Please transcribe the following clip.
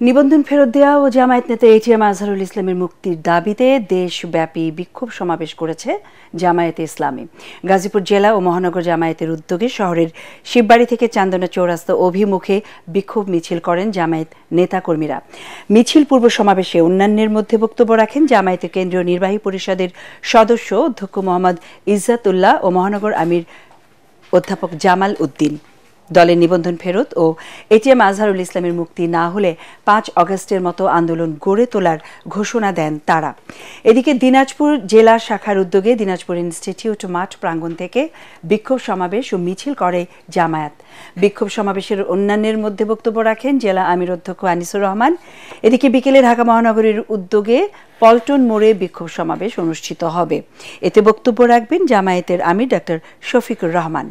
নিবন্ধন ফেরত দেওয়া ও জামায়াত নেতা এটিএম আজহারুল ইসলামের মুক্তির দাবিতে দেশব্যাপী বিক্ষোভ সমাবেশ করেছে জামায়াতে ইসলামী। গাজীপুর জেলা ও মহানগর জামায়াতের উদ্যোগে শহরের শিববাড়ি থেকে চান্দনা চৌরাস্তা অভিমুখে বিক্ষোভ মিছিল করেন জামায়াত নেতাকর্মীরা। মিছিল পূর্ব সমাবেশে অন্যান্যের মধ্যে বক্তব্য রাখেন জামায়াতের কেন্দ্রীয় নির্বাহী পরিষদের সদস্য অধ্যক্ষ মোহাম্মদ ইজ্জাতুল্লাহ ও মহানগর আমির অধ্যাপক জামাল উদ্দিন। দলের নিবন্ধন ফেরত ও এটিএম আজহারুল ইসলামের মুক্তি না হলে ৫ আগস্টের মতো আন্দোলন গড়ে তোলার ঘোষণা দেন তারা। এদিকে দিনাজপুর জেলা শাখার উদ্যোগে দিনাজপুর ইনস্টিটিউট মাঠ প্রাঙ্গণ থেকে বিক্ষোভ সমাবেশ ও মিছিল করে জামায়াত। বিক্ষোভ সমাবেশের অন্যান্যের মধ্যে বক্তব্য রাখেন জেলা আমির অধ্যক্ষ আনিসুর রহমান। এদিকে বিকেলে ঢাকা মহানগরীর উদ্যোগে পল্টন মোড়ে বিক্ষোভ সমাবেশ অনুষ্ঠিত হবে। এতে বক্তব্য রাখবেন জামায়াতের আমির ডাক্তার শফিকুর রহমান।